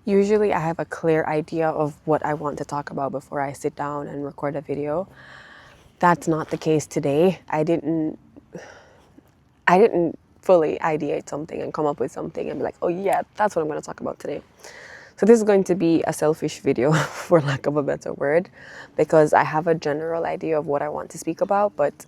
Usually I have a clear idea of what I want to talk about before I sit down and record a video. That's not the case today. I didn't fully ideate something and come up with something and be like, oh yeah, that's what I'm going to talk about today. So this is going to be a selfish video, for lack of a better word, because I have a general idea of what I want to speak about, but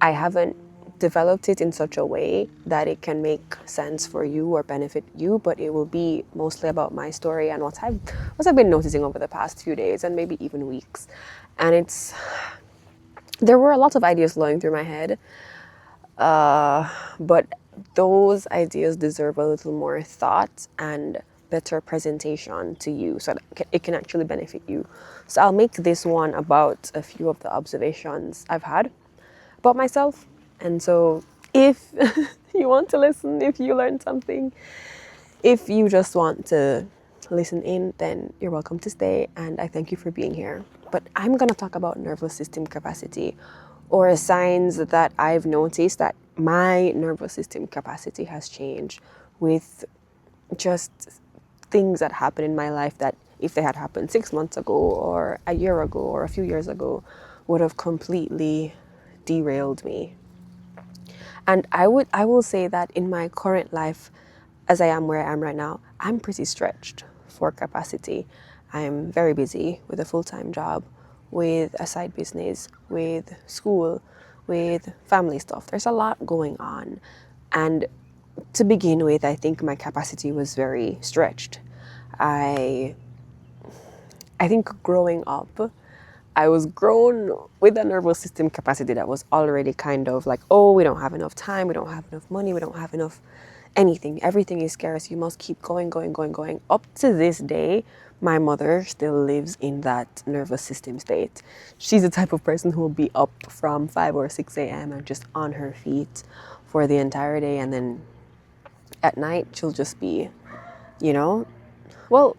I haven't developed it in such a way that it can make sense for you or benefit you, but it will be mostly about my story and what I've been noticing over the past few days and maybe even weeks. And there were a lot of ideas flowing through my head, but those ideas deserve a little more thought and better presentation to you so that it can actually benefit you. So I'll make this one about a few of the observations I've had about myself. And so if you want to listen, if you learned something, if you just want to listen in, then you're welcome to stay, and I thank you for being here. But I'm going to talk about nervous system capacity, or signs that I've noticed that my nervous system capacity has changed with just things that happen in my life that if they had happened 6 months ago or a year ago or a few years ago would have completely derailed me. And I will say that in my current life, as I am where I am right now, I'm pretty stretched for capacity. I'm very busy with a full-time job, with a side business, with school, with family stuff. There's a lot going on. And to begin with, I think my capacity was very stretched. I think growing up, I was grown with a nervous system capacity that was already kind of like, oh, we don't have enough time, we don't have enough money, we don't have enough anything. Everything is scarce. You must keep going, going, going, going. Up to this day, my mother still lives in that nervous system state. She's the type of person who will be up from 5 or 6 a.m. and just on her feet for the entire day. And then at night, she'll just be, well,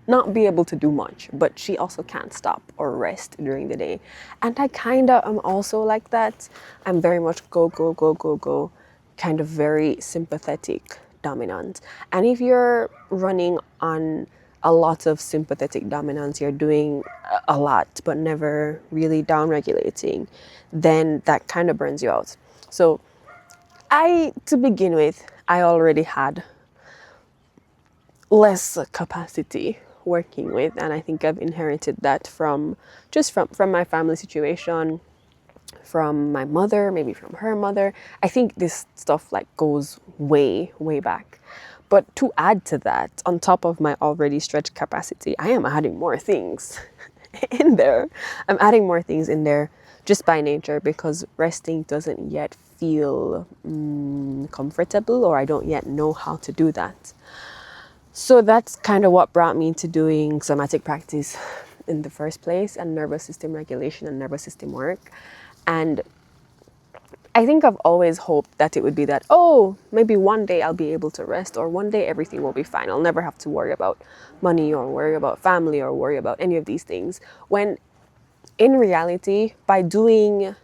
not be able to do much, but she also can't stop or rest during the day. And I kind of am also like that. I'm very much go, go, go, go, go, kind of very sympathetic dominant. And if you're running on a lot of sympathetic dominance, you're doing a lot, but never really down regulating, then that kind of burns you out. So to begin with, I already had less capacity working with, and I think I've inherited that from my family situation, from my mother, maybe from her mother. I think this stuff like goes way back. But to add to that, on top of my already stretched capacity, I am adding more things in there. I'm adding more things in there just by nature, because resting doesn't yet feel comfortable, or I don't yet know how to do that. So that's kind of what brought me to doing somatic practice in the first place, and nervous system regulation and nervous system work. And I think I've always hoped that it would be that, oh, maybe one day I'll be able to rest, or one day everything will be fine. I'll never have to worry about money or worry about family or worry about any of these things. When in reality, by doing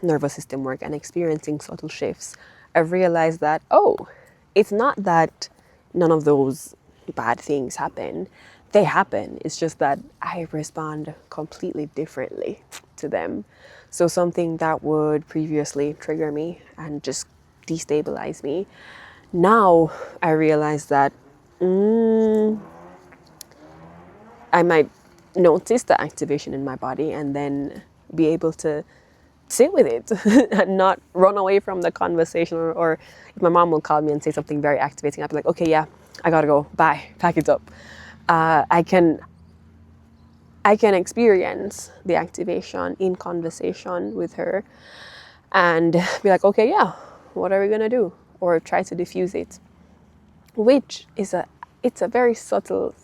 nervous system work and experiencing subtle shifts, I've realized that, oh, it's not that none of those bad things happen. They happen. It's just that I respond completely differently to them. So something that would previously trigger me and just destabilize me, now I realize that I might notice the activation in my body and then be able to sit with it and not run away from the conversation, or if my mom will call me and say something very activating, I'll be like, okay, yeah, I gotta go, bye, pack it up. I can experience the activation in conversation with her and be like, okay, yeah, what are we gonna do? Or try to diffuse it, which is it's a very subtle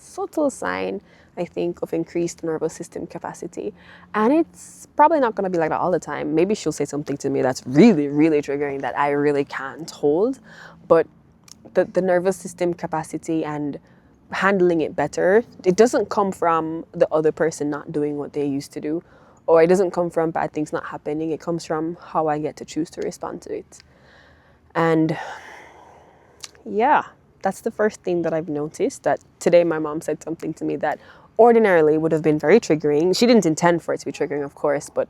sign, I think, of increased nervous system capacity. And it's probably not going to be like that all the time. Maybe she'll say something to me that's really, really triggering that I really can't hold. But the nervous system capacity and handling it better, it doesn't come from the other person not doing what they used to do, or it doesn't come from bad things not happening. It comes from how I get to choose to respond to it. And yeah, That's the first thing that I've noticed. That today my mom said something to me that ordinarily would have been very triggering. She didn't intend for it to be triggering, of course, but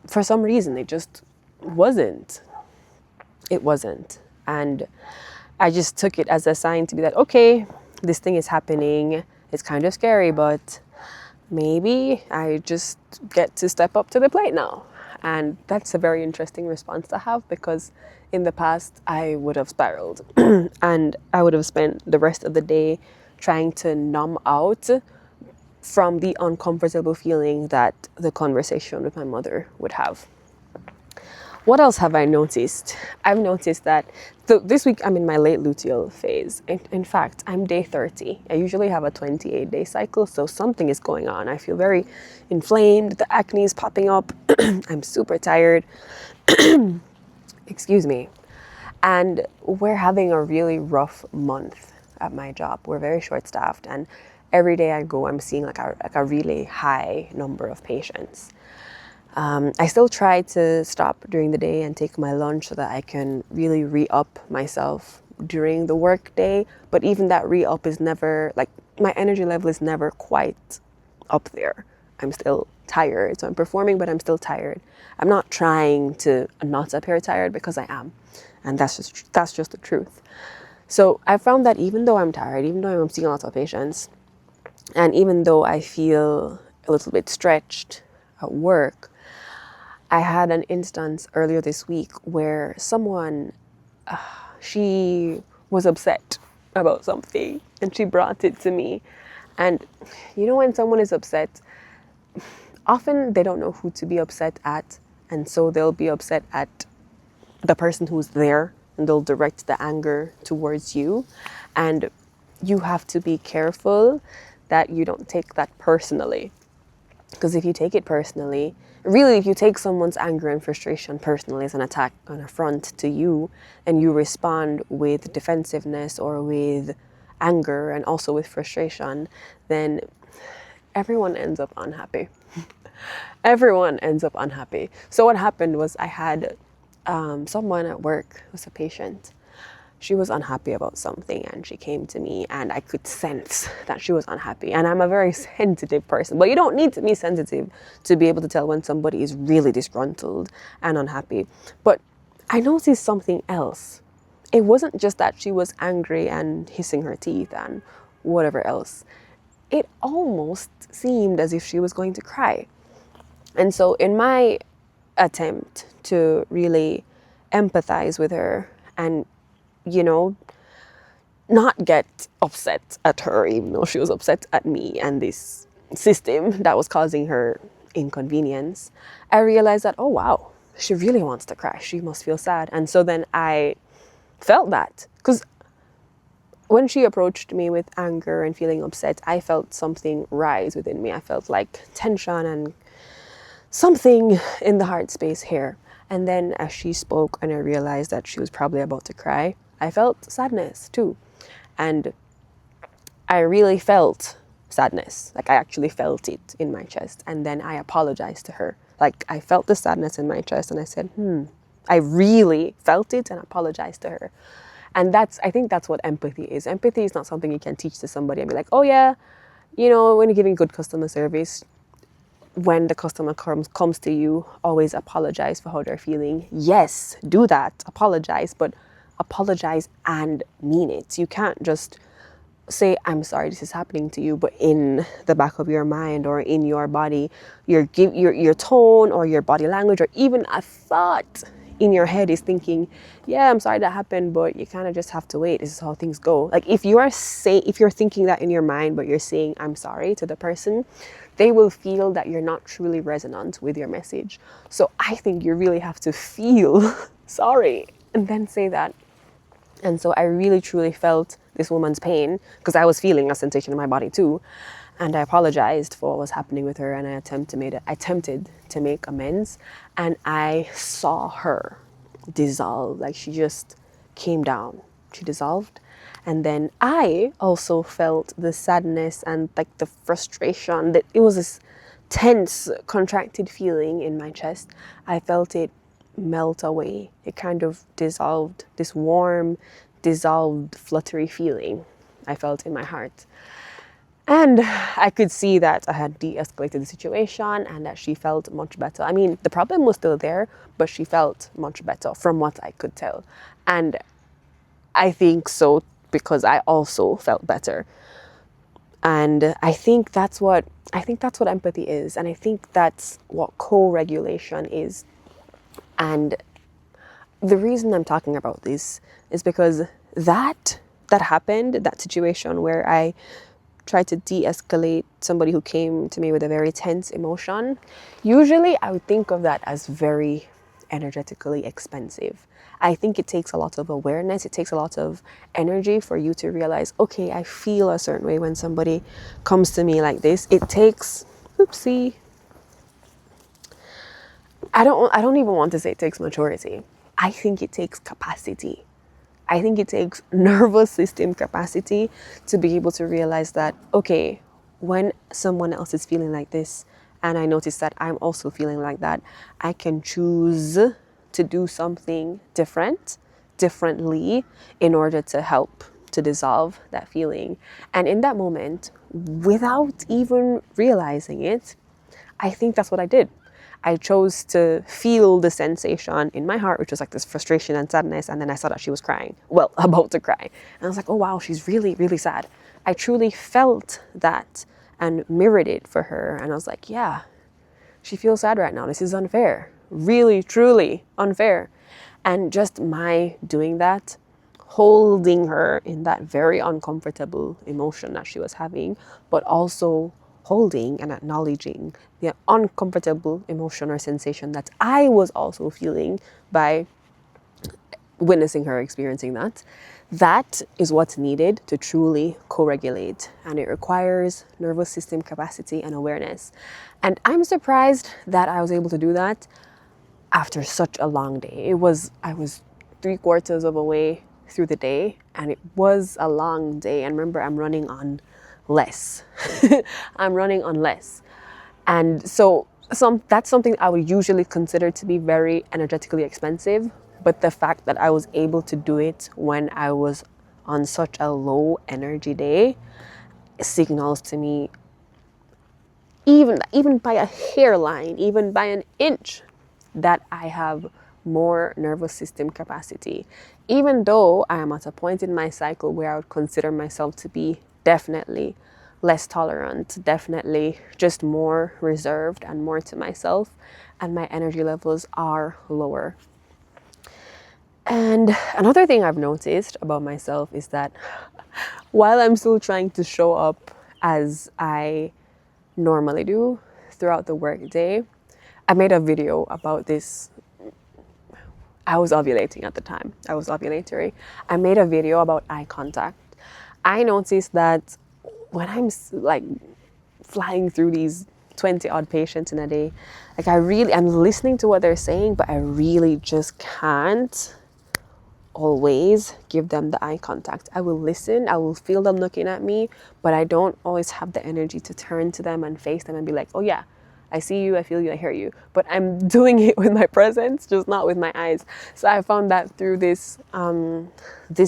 for some reason it just wasn't. It wasn't. And I just took it as a sign to be that, okay, this thing is happening. It's kind of scary, but maybe I just get to step up to the plate now. And that's a very interesting response to have, because in the past I would have spiraled and I would have spent the rest of the day trying to numb out from the uncomfortable feeling that the conversation with my mother would have. What else have I noticed? I've noticed that this week I'm in my late luteal phase. In fact, I'm day 30. I usually have a 28-day cycle, so something is going on. I feel very inflamed. The acne is popping up. I'm super tired. Excuse me. And we're having a really rough month at my job. We're very short-staffed, and every day I go, I'm seeing like a really high number of patients. I still try to stop during the day and take my lunch so that I can really re-up myself during the work day. But even that re-up is never, like, my energy level is never quite up there. I'm still tired. So I'm performing, but I'm still tired. I'm not trying to not appear tired, because I am. And that's just the truth. So I found that even though I'm tired, even though I'm seeing lots of patients, and even though I feel a little bit stretched at work, I had an instance earlier this week where someone, she was upset about something and she brought it to me. And you know, when someone is upset, often they don't know who to be upset at. And so they'll be upset at the person who's there, and they'll direct the anger towards you. And you have to be careful that you don't take that personally. Because if you take it personally, really, if you take someone's anger and frustration personally as an attack, an affront to you, and you respond with defensiveness or with anger and also with frustration, then everyone ends up unhappy. Everyone ends up unhappy. So what happened was I had someone at work who's a patient. She was unhappy about something and she came to me, and I could sense that she was unhappy. And I'm a very sensitive person, but you don't need to be sensitive to be able to tell when somebody is really disgruntled and unhappy. But I noticed something else. It wasn't just that she was angry and hissing her teeth and whatever else. It almost seemed as if she was going to cry. And so in my attempt to really empathize with her and, you know, not get upset at her, even though she was upset at me and this system that was causing her inconvenience, I realized that, oh wow, she really wants to cry. She must feel sad. And so then I felt that, because when she approached me with anger and feeling upset, I felt something rise within me. I felt like tension and something in the heart space here. And then as she spoke and I realized that she was probably about to cry, I felt sadness too. And I really felt sadness. Like, I actually felt it in my chest. And then I apologized to her. Like, I felt the sadness in my chest and I said, I really felt it and apologized to her. And I think that's what empathy is. Empathy is not something you can teach to somebody and be like, oh yeah, you know, when you're giving good customer service, when the customer comes to you, always apologize for how they're feeling. Yes, do that, apologize, but apologize and mean it. You can't just say, I'm sorry this is happening to you, but in the back of your mind or in your body, your tone or your body language or even a thought in your head is thinking, yeah, I'm sorry that happened, but you kind of just have to wait. This is how things go. Like, if you're thinking that in your mind, but you're saying I'm sorry to the person, they will feel that you're not truly resonant with your message. So I think you really have to feel sorry and then say that. And so I really truly felt this woman's pain, because I was feeling a sensation in my body too. And I apologized for what was happening with her, and I attempted to make amends. And I saw her dissolve. Like, she just came down. She dissolved. And then I also felt the sadness and like the frustration, that it was this tense, contracted feeling in my chest. I felt it melt away. It kind of dissolved. This warm, dissolved, fluttery feeling I felt in my heart. And I could see that I had de-escalated the situation and that she felt much better. I mean, the problem was still there, but she felt much better from what I could tell. And I think so because I also felt better. And I think that's what empathy is, and I think that's what co-regulation is. And the reason I'm talking about this is because that happened, that situation where I tried to de-escalate somebody who came to me with a very tense emotion. Usually I would think of that as very energetically expensive. I think it takes a lot of awareness, it takes a lot of energy for you to realize, okay, I feel a certain way when somebody comes to me like this. It takes, oopsie, I don't even want to say it takes maturity. I think it takes capacity. I think it takes nervous system capacity to be able to realize that, okay, when someone else is feeling like this, and I notice that I'm also feeling like that, I can choose to do something differently in order to help to dissolve that feeling. And in that moment, without even realizing it, I think that's what I did. I chose to feel the sensation in my heart, which was like this frustration and sadness. And then I saw that she was crying, well, about to cry. And I was like, oh, wow, she's really, really sad. I truly felt that and mirrored it for her. And I was like, yeah, she feels sad right now. This is unfair. Really, truly unfair. And just my doing that, holding her in that very uncomfortable emotion that she was having, but also holding and acknowledging the uncomfortable emotion or sensation that I was also feeling by witnessing her experiencing that. That is what's needed to truly co-regulate, and it requires nervous system capacity and awareness. And I'm surprised that I was able to do that after such a long day. I was 3/4 of a way through the day, and it was a long day. And remember, I'm running on less. I'm running on less. And so that's something I would usually consider to be very energetically expensive. But the fact that I was able to do it when I was on such a low energy day signals to me, even by a hairline, even by an inch, that I have more nervous system capacity. Even though I am at a point in my cycle where I would consider myself to be definitely less tolerant, definitely just more reserved and more to myself, and my energy levels are lower. And another thing I've noticed about myself is that while I'm still trying to show up as I normally do throughout the workday, I made a video about this. I was ovulating at the time. I was ovulatory. I made a video about eye contact. I noticed that when I'm like flying through these 20 odd patients in a day, like I'm listening to what they're saying, but I really just can't always give them the eye contact. I will listen, I will feel them looking at me, but I don't always have the energy to turn to them and face them and be like, oh yeah, I see you, I feel you, I hear you. But I'm doing it with my presence, just not with my eyes. So I found that through this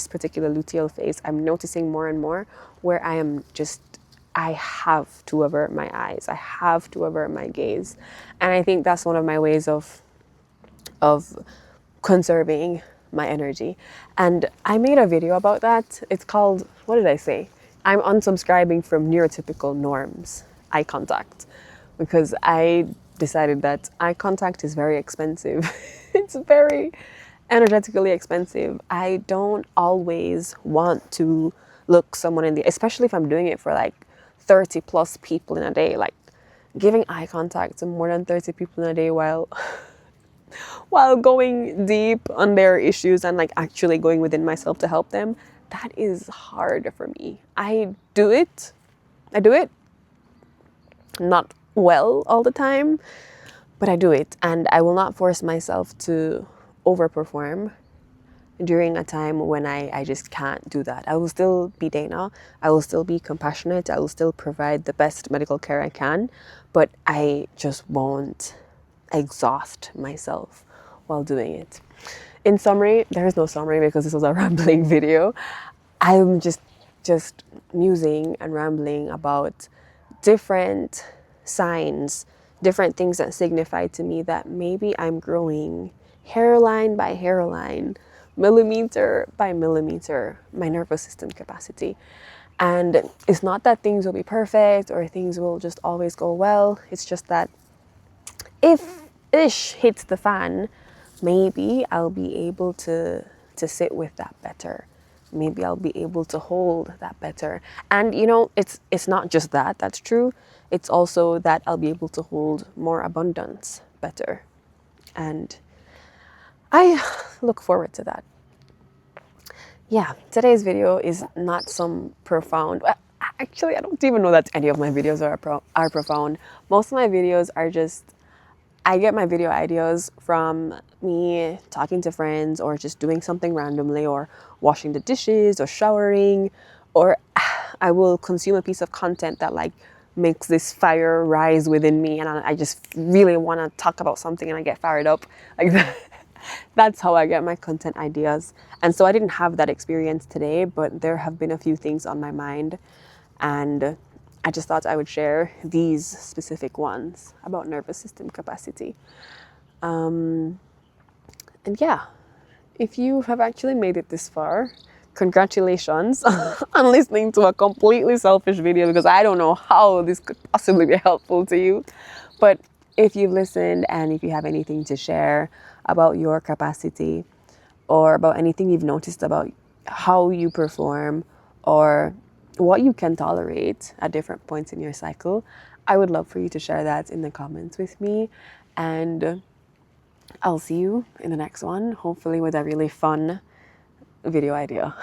particular luteal phase, I'm noticing more and more where I have to avert my eyes. I have to avert my gaze. And I think that's one of my ways of conserving my energy. And I made a video about that. It's called, what did I say? I'm unsubscribing from neurotypical norms, eye contact, because I decided that eye contact is very expensive. It's very energetically expensive. I don't always want to look someone in the, especially if I'm doing it for like 30 plus people in a day, like giving eye contact to more than 30 people in a day while going deep on their issues and like actually going within myself to help them, that is hard for me. I do it not well all the time, but I do it, and I will not force myself to overperform during a time when I just can't do that. I will still be Dana, I will still be compassionate, I will still provide the best medical care I can, but I just won't exhaust myself while doing it. in summary, there is no summary because this was a rambling video. I'm just musing and rambling about different signs, different things that signify to me that maybe I'm growing hairline by hairline, millimeter by millimeter, my nervous system capacity. And it's not that things will be perfect or things will just always go well. It's just that if ish hits the fan, maybe I'll be able to sit with that better. Maybe I'll be able to hold that better. And you know, it's not just that that's true. It's also that I'll be able to hold more abundance better. And I look forward to that. Yeah, today's video is not some profound. Actually, I don't even know that any of my videos are profound. Most of my videos are just, I get my video ideas from me talking to friends or just doing something randomly or washing the dishes or showering, or I will consume a piece of content that like makes this fire rise within me and I just really want to talk about something and I get fired up like that. That's how I get my content ideas. And so I didn't have that experience today, but there have been a few things on my mind and I just thought I would share these specific ones about nervous system capacity. And yeah, if you have actually made it this far, congratulations on listening to a completely selfish video because I don't know how this could possibly be helpful to you. But if you've listened and if you have anything to share about your capacity or about anything you've noticed about how you perform or what you can tolerate at different points in your cycle, I would love for you to share that in the comments with me. And I'll see you in the next one, hopefully with a really fun video idea.